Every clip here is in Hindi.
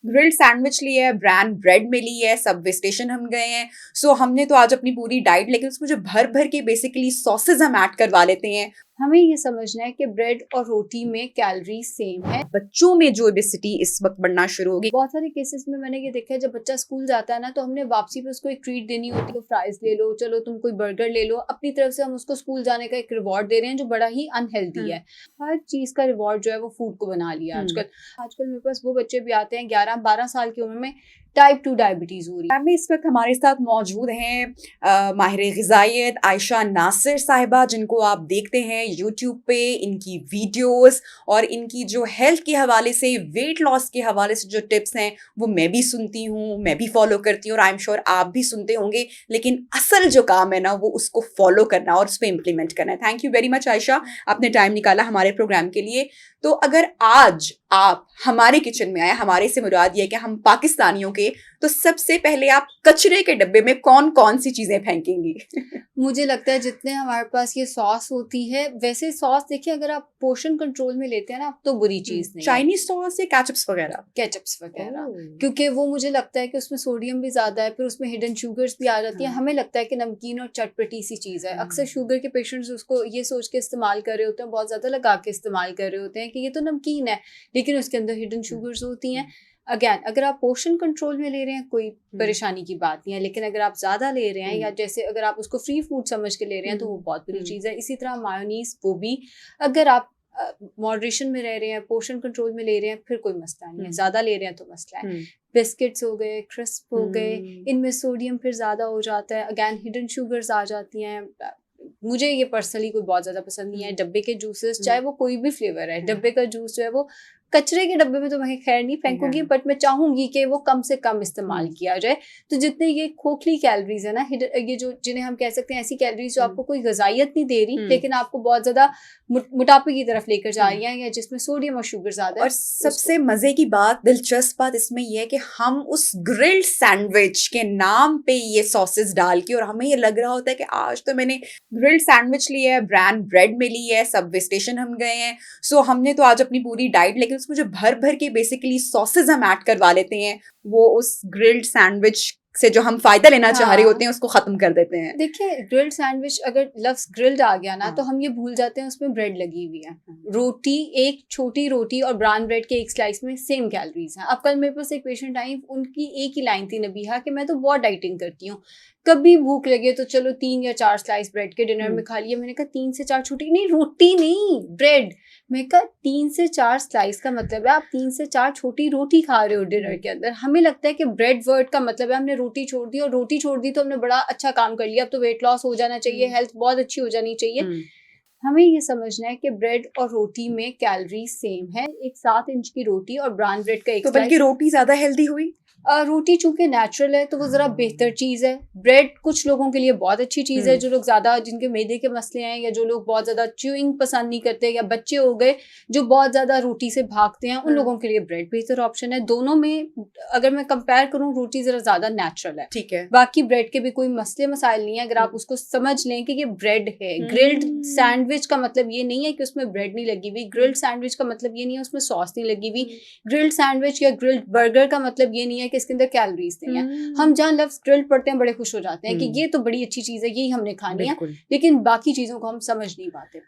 ग्रिल्ड सैंडविच लिया है, ब्रांड ब्रेड में ली है, सबवे स्टेशन हम गए हैं। सो हमने तो आज अपनी पूरी डाइट, लेकिन उसमें जो भर भर के बेसिकली सॉसेज हम ऐड करवा लेते हैं। हमें ये समझना है कि ब्रेड और रोटी में कैलोरी सेम है। बच्चों में जो ओबेसिटी इस वक्त बढ़ना शुरू होगी। बहुत सारे केसेस में मैंने ये देखा है, जब बच्चा स्कूल जाता है ना, तो हमने वापसी पे उसको एक ट्रीट देनी होती है। फ्राइज ले लो, चलो तुम कोई बर्गर ले लो, अपनी तरफ से हम उसको स्कूल जाने का एक रिवॉर्ड दे रहे हैं जो बड़ा ही अनहेल्दी है। हर चीज का रिवॉर्ड जो है वो फूड को बना लिया आजकल मेरे पास वो बच्चे भी आते हैं 11-12 साल की उम्र में, टाइप 2 डायबिटीज हो रही है। मैम इस वक्त हमारे साथ मौजूद हैं माहिर ग़िज़ाइयत आयशा नासिर साहिबा, जिनको आप देखते हैं यूट्यूब पे। इनकी वीडियोस और इनकी जो हेल्थ के हवाले से, वेट लॉस के हवाले से जो टिप्स हैं वो मैं भी सुनती हूँ, मैं भी फॉलो करती हूँ, और आई एम श्योर आप भी सुनते होंगे। लेकिन असल जो काम है ना, वो उसको फॉलो करना और उस पर इम्प्लीमेंट करना है। Thank you very much Ayesha, आपने टाइम निकाला हमारे प्रोग्राम के लिए। तो अगर आज आप हमारे किचन में आए, हमारे से मुराद ये है कि हम पाकिस्तानियों के, तो सबसे पहले आप कचरे के डब्बे में कौन कौन सी चीजें फेंकेंगी? मुझे लगता है जितने हमारे पास ये सॉस होती है, वैसे सॉस देखिए अगर आप पोर्शन कंट्रोल में लेते हैं ना, तो बुरी चीज नहीं है। चाइनीज सॉस या केचप्स वगैरह? केचप्स वगैरह, क्योंकि वो मुझे लगता है कि उसमें सोडियम भी ज्यादा है, फिर उसमें हिडन शुगर्स भी आ जाती है। हमें लगता है कि नमकीन और चटपटी सी चीज है। अक्सर शुगर के पेशेंट्स उसको ये सोच के इस्तेमाल कर रहे होते हैं, बहुत ज्यादा लगा के इस्तेमाल कर रहे होते हैं कि ये तो नमकीन है, लेकिन उसके अंदर हिडन शुगर्स होती हैं। अगेन, अगर आप पोर्शन कंट्रोल में ले रहे हैं कोई परेशानी की बात नहीं है, लेकिन अगर आप ज्यादा ले रहे हैं या जैसे अगर आप उसको फ्री फूड समझ के ले रहे हैं, तो वो बहुत बुरी चीज है। इसी तरह मायोनीज, वो भी अगर आप मॉडरेशन में रह रहे हैं, पोर्शन कंट्रोल में ले रहे हैं, फिर कोई मसला नहीं है। ज्यादा ले रहे हैं तो मसला है। बिस्किट्स हो गए, क्रिस्प हो गए, इनमें सोडियम फिर ज्यादा हो जाता है। अगेन, हिडन शुगर्स आ जाती हैं। मुझे ये पर्सनली कोई बहुत ज्यादा पसंद नहीं है। डब्बे के जूसेस, चाहे वो कोई भी फ्लेवर है, डब्बे का जूस जो है वो कचरे के डब्बे में तो मैं खैर नहीं फेंकूंगी, बट मैं चाहूंगी कि वो कम से कम इस्तेमाल किया जाए। तो जितने ये खोखली कैलोरीज है ना, ये जो जिन्हें हम कह सकते हैं ऐसी कैलोरीज जो आपको कोई ग़िज़ाइयत नहीं दे रही, लेकिन आपको बहुत ज्यादा मोटापे की तरफ लेकर जा रही हैं, या जिसमें सोडियम और शुगर ज्यादा है। और सबसे मजे की बात, दिलचस्प बात इसमें यह है कि हम उस ग्रिल्ड सैंडविच के नाम पे ये सॉसेस डाल के, और हमें ये लग रहा होता है कि आज तो मैंने ग्रिल्ड सैंडविच लिया है, ब्रांड ब्रेड में ली है, सबवे स्टेशन हम गए हैं। सो हमने तो आज अपनी पूरी डाइट, लेकिन उसमें जो भर भर के बेसिकली सॉसेज हम ऐड करवा लेते हैं, वो उस ग्रिल्ड सैंडविच से जो हम फायदा लेना चाह रहे होते हैं उसको खत्म कर देते हैं। देखिए, ग्रिल्ड सैंडविच, अगर लफ्ज ग्रिल्ड आ गया ना, तो हम ये भूल जाते हैं उसमें ब्रेड लगी हुई है। रोटी, एक छोटी रोटी और ब्राउन ब्रेड के एक स्लाइस में सेम कैलोरीज हैं। अब कल मेरे पास एक पेशेंट आई, उनकी एक ही लाइन थी, नबीहा, कि मैं तो बहुत डाइटिंग करती हूँ, कभी भूख लगे तो चलो 3 या 4 स्लाइस ब्रेड के डिनर में खा लिया। मैंने कहा 3 से 4 छोटी नहीं, रोटी नहीं, ब्रेड। मैं कहा 3 से 4 स्लाइस का मतलब है आप 3 से 4 छोटी रोटी खा रहे हो डिनर के अंदर। हमें लगता है कि ब्रेड वर्ड का मतलब है हमने रोटी छोड़ दी, और रोटी छोड़ दी तो हमने बड़ा अच्छा काम कर लिया, अब तो वेट लॉस हो जाना चाहिए, हेल्थ बहुत अच्छी हो जानी चाहिए। हमें ये समझना है कि ब्रेड और रोटी में कैलोरी सेम है। एक 7 इंच की रोटी और ब्राउन ब्रेड का एक, तो बल्कि रोटी ज्यादा हेल्दी हुई। रोटी चूंकि नेचुरल है तो वो जरा बेहतर चीज है। ब्रेड कुछ लोगों के लिए बहुत अच्छी चीज है, जो लोग ज्यादा, जिनके मैदे के मसले हैं, या जो लोग बहुत ज्यादा च्यूइंग पसंद नहीं करते, या बच्चे हो गए जो बहुत ज्यादा रोटी से भागते हैं, उन लोगों के लिए ब्रेड बेहतर ऑप्शन है। दोनों में अगर मैं कंपेयर करूँ, रोटी जरा ज्यादा नेचुरल है। ठीक है, बाकी ब्रेड के भी कोई मसले मसाइल नहीं है, अगर आप उसको समझ लें कि ये ब्रेड है। ग्रिल्ड सैंडविच का मतलब ये नहीं है कि उसमें ब्रेड नहीं लगी हुई, ग्रिल्ड सैंडविच का मतलब ये नहीं है उसमें सॉस नहीं लगी हुई, ग्रिल्ड सैंडविच या ग्रिल्ड बर्गर का मतलब ये नहीं है कि इसके अंदर कैलोरीज नहीं है। हम जहाँ लफ्ज ग्रिल्ड पढ़ते हैं बड़े खुश हो जाते हैं कि ये तो बड़ी अच्छी चीज है, यही हमने खानी है, लेकिन बाकी चीजों को हम समझ नहीं पाते।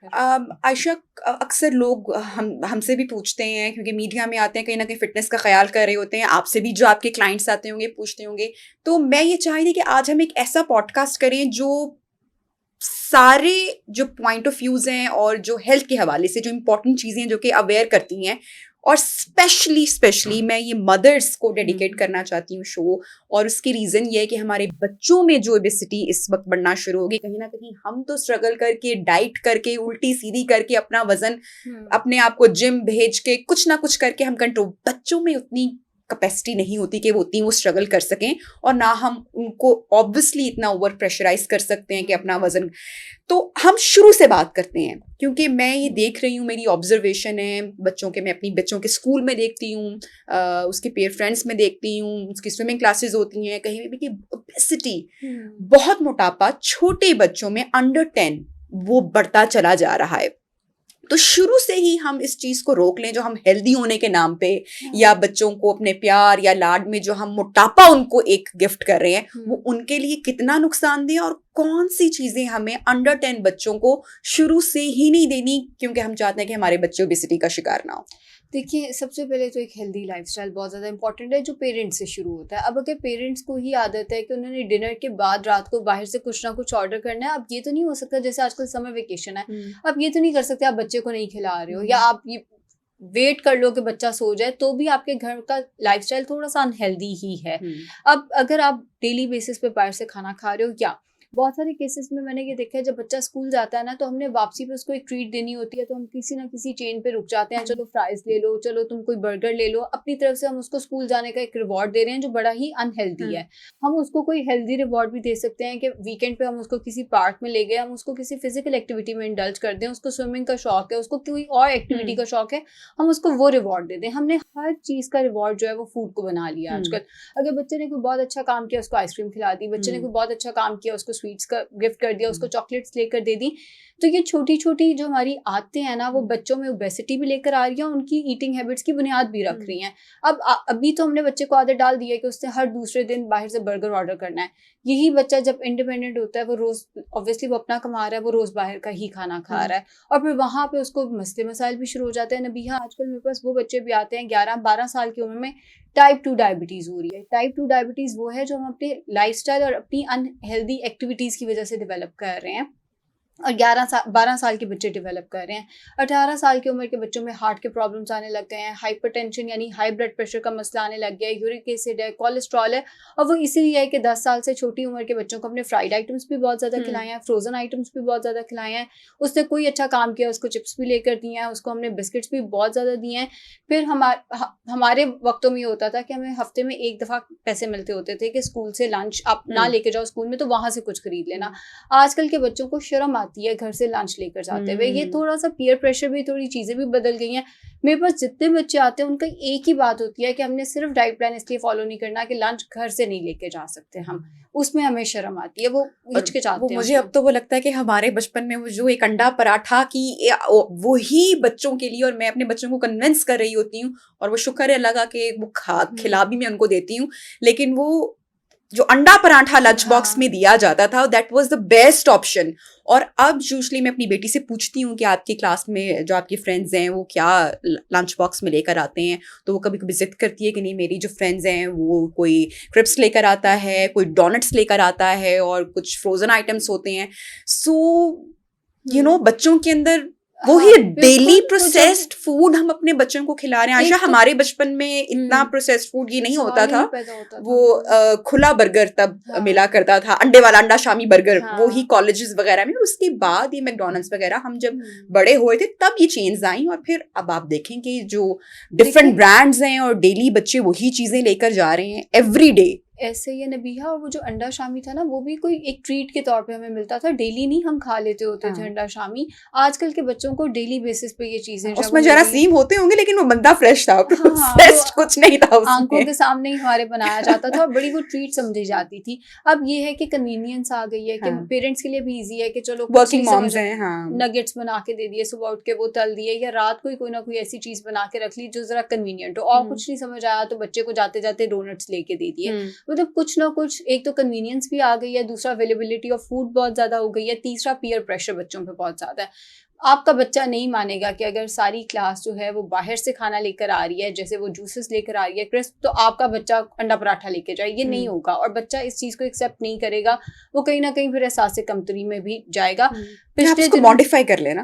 आयशा, अक्सर लोग हमसे भी पूछते हैं, क्योंकि मीडिया में आते हैं, कहीं ना कहीं फिटनेस का ख्याल कर रहे होते हैं, आपसे भी जो आपके क्लाइंट्स आते होंगे पूछते होंगे। तो मैं ये चाह रही थी कि आज हम एक ऐसा पॉडकास्ट करें जो सारे जो पॉइंट ऑफ व्यूज हैं और जो हेल्थ के हवाले से जो इंपॉर्टेंट चीज़ें जो कि अवेयर करती हैं, और स्पेशली मैं ये मदर्स को डेडिकेट करना चाहती हूँ शो। और उसकी रीज़न ये है कि हमारे बच्चों में जो ओबेसिटी इस वक्त बढ़ना शुरू होगी, कहीं ना कहीं हम तो स्ट्रगल करके, डाइट करके, उल्टी सीधी करके, अपना वजन, अपने आप को जिम भेज के, कुछ ना कुछ करके हम कंट्रोल, बच्चों में उतनी कैपेसिटी नहीं होती कि वो स्ट्रगल कर सकें, और ना हम उनको ऑब्वियसली इतना ओवर प्रेशराइज कर सकते हैं कि अपना वजन। तो हम शुरू से बात करते हैं, क्योंकि मैं ये देख रही हूँ, मेरी ऑब्जर्वेशन है बच्चों के, मैं अपनी बच्चों के स्कूल में देखती हूँ, उसके पेयर फ्रेंड्स में देखती हूँ, उसकी स्विमिंग क्लासेस होती हैं, कहीं भी कि ओबेसिटी, बहुत मोटापा छोटे बच्चों में अंडर 10 वो बढ़ता चला जा रहा है। तो शुरू से ही हम इस चीज को रोक लें जो हम हेल्दी होने के नाम पे या बच्चों को अपने प्यार या लाड में जो हम मोटापा उनको एक गिफ्ट कर रहे हैं वो उनके लिए कितना नुकसानदेह है और कौन सी चीजें हमें अंडर 10 बच्चों को शुरू से ही नहीं देनी क्योंकि हम चाहते हैं कि हमारे बच्चे ओबेसिटी का शिकार ना हो। देखिए, सबसे पहले तो एक हेल्दी लाइफस्टाइल बहुत ज़्यादा इंपॉर्टेंट है जो पेरेंट्स से शुरू होता है। अब अगर पेरेंट्स को ही आदत है कि उन्होंने डिनर के बाद रात को बाहर से कुछ ना कुछ ऑर्डर करना है, अब ये तो नहीं हो सकता जैसे आजकल समर वेकेशन है, अब ये तो नहीं कर सकते आप बच्चे को नहीं खिला रहे हो या आप ये वेट कर लो कि बच्चा सो जाए, तो भी आपके घर का लाइफस्टाइल थोड़ा सा अनहेल्दी ही है। अब अगर आप डेली बेसिस पे बाहर से खाना खा रहे हो या बहुत सारे केसेस में मैंने ये देखा है जब बच्चा स्कूल जाता है ना तो हमने वापसी पे उसको एक ट्रीट देनी होती है तो हम किसी ना किसी चेन पे रुक जाते हैं, चलो फ्राइज ले लो, चलो तुम कोई बर्गर ले लो, अपनी तरफ से हम उसको स्कूल जाने का एक रिवॉर्ड दे रहे हैं जो बड़ा ही अनहेल्दी है। हम उसको कोई हेल्दी रिवॉर्ड भी दे सकते हैं कि वीकेंड पे हम उसको किसी पार्क में ले गए, हम उसको किसी फिजिकल एक्टिविटी में इंडल्ज कर दें, उसको स्विमिंग का शौक है, उसको कोई और एक्टिविटी का शौक है, हम उसको वो रिवॉर्ड दे दें। हमने हर चीज का रिवॉर्ड जो है वो फूड को बना लिया आजकल। अगर बच्चे ने कोई बहुत अच्छा काम किया उसको आइसक्रीम खिला दी, बच्चे ने कोई बहुत अच्छा काम किया उसको स्वीट्स का गिफ्ट कर दिया, उसको चॉकलेट्स लेकर दे दी। तो ये छोटी छोटी जो हमारी आदतें हैं ना वो बच्चों में ओबेसिटी भी लेकर आ रही है, उनकी ईटिंग हैबिट्स की बुनियाद भी रख रही हैं। अब अभी तो हमने बच्चे को आदत डाल दी है कि उसने हर दूसरे दिन बाहर से बर्गर ऑर्डर करना है। यही बच्चा जब इंडिपेंडेंट होता है वो रोज ऑब्वियसली वो अपना कमा रहा है, वो रोज बाहर का ही खाना खा रहा है और फिर वहां पे उसको मसले मसाइल भी शुरू हो जाते हैं। नबीहा, आजकल मेरे पास वो बच्चे भी आते हैं 11-12 साल की उम्र में टाइप 2 डायबिटीज हो रही है। टाइप 2 डायबिटीज वो है जो हम अपने लाइफस्टाइल और अपनी अनहेल्दी एक्टिविटीज की वजह से डेवलप कर रहे हैं और 12 साल के बच्चे डेवलप कर रहे हैं। 18 साल की उम्र के बच्चों में हार्ट के प्रॉब्लम्स आने लग गए हैं, हाइपरटेंशन यानी हाई ब्लड प्रेशर का मसला आने लग गया है, यूरिक एसिड है, कोलेस्ट्रॉल है। और वो इसीलिए है कि 10 साल से छोटी उम्र के बच्चों को अपने फ्राइड आइटम्स भी बहुत ज़्यादा खिलाए हैं, फ्रोजन आइटम्स भी बहुत ज़्यादा खिलाए हैं। उसने कोई अच्छा काम किया उसको चिप्स भी लेकर दिए हैं, उसको हमने बिस्किट्स भी बहुत ज़्यादा दिए हैं। फिर हमारे वक्तों में ये होता था कि हमें हफ्ते में एक दफ़ा पैसे मिलते होते थे कि स्कूल से लंच आप ना लेके जाओ स्कूल में तो वहाँ से कुछ खरीद लेना। आजकल के बच्चों को शर्म आती है घर से लंच लेकर जाते हुए। ये थोड़ा सा पीयर प्रेशर भी, थोड़ी चीजें भी बदल गई हैं। मेरे पास जितने बच्चे आते हैं उनका एक ही बात होती है कि हमने सिर्फ डाइट प्लान इसलिए फॉलो नहीं करना कि लंच घर से नहीं लेके जा सकते हम, उसमें हमें शर्म आती है, वो हिचकिचाते हैं। मुझे अब तो वो लगता है कि हमारे बचपन में वो जो एक अंडा पराठा की वो ही बच्चों के लिए, और मैं अपने बच्चों को कन्विंस कर रही होती हूँ और वो शुक्र है लगा कि वो खिला भी मैं उनको देती हूँ, लेकिन वो जो अंडा पराठा लंच बॉक्स में दिया जाता था that was the best option. और अब यूजुअली मैं अपनी बेटी से पूछती हूँ कि आपकी क्लास में जो आपकी फ्रेंड्स हैं वो क्या लंच बॉक्स में लेकर आते हैं, तो वो कभी कभी जिद करती है कि नहीं मेरी जो फ्रेंड्स हैं वो कोई क्रिप्स लेकर आता है, कोई डोनट्स लेकर आता है और कुछ फ्रोजन आइटम्स होते हैं। सो यू नो बच्चों के अंदर वो ही डेली प्रोसेस्ड फूड हम अपने बच्चों को खिला रहे हैं। आयशा, हमारे बचपन में इतना प्रोसेस्ड फूड ये नहीं होता था। वो खुला बर्गर तब मिला करता था, अंडे वाला अंडा शामी बर्गर, वो ही कॉलेजेस वगैरह में। और उसके बाद ये मैकडॉनल्ड्स वगैरह हम जब बड़े हुए थे तब ये चेंज आई। और फिर अब आप देखें कि जो डिफरेंट ब्रांड्स हैं और डेली बच्चे वही चीजें लेकर जा रहे हैं एवरी डे। ऐसे ही नबीहा, और वो जो अंडा शामी था ना वो भी कोई एक ट्रीट के तौर पे हमें मिलता था, डेली नहीं हम खा लेते होते थे अंडा शामी। आजकल के बच्चों को डेली बेसिस पे ये चीजें, उसमें जरा सीम होते होंगे लेकिन वो बंदा फ्रेश था, प्रोसेस्ड कुछ नहीं था उसमें, आंखों के सामने ही हमारे बनाया जाता था और बड़ी वो ट्रीट समझी जाती थी। अब ये है कि कन्वीनियंस आ गई है कि पेरेंट्स के लिए भी ईजी है कि चलो वर्किंग मॉम्स हैं, नगेट्स बना के दे दिए, सुबह उठ के वो तल दिए, या रात को ही कोई ना कोई ऐसी चीज बना के रख ली जो जरा कन्वीनियंट हो। और कुछ नहीं समझ आया तो बच्चे को जाते जाते डोनट्स लेके दे दिए। मतलब कुछ ना कुछ, एक तो कन्वीनियंस भी आ गई है, दूसरा अवेलेबिलिटी ऑफ फूड बहुत ज्यादा हो गई है, तीसरा पीयर प्रेशर बच्चों पे बहुत ज्यादा है। आपका बच्चा नहीं मानेगा कि अगर सारी क्लास जो है वो बाहर से खाना लेकर आ रही है, जैसे वो जूसेस लेकर आ रही है, क्रिस्प, तो आपका बच्चा अंडा पराठा लेके जाए, ये नहीं होगा। और बच्चा इस चीज को एक्सेप्ट नहीं करेगा, वो कहीं ना कहीं फिर एहसास कमतरी में भी जाएगा। पिछले दिन मॉडिफाई कर लेना।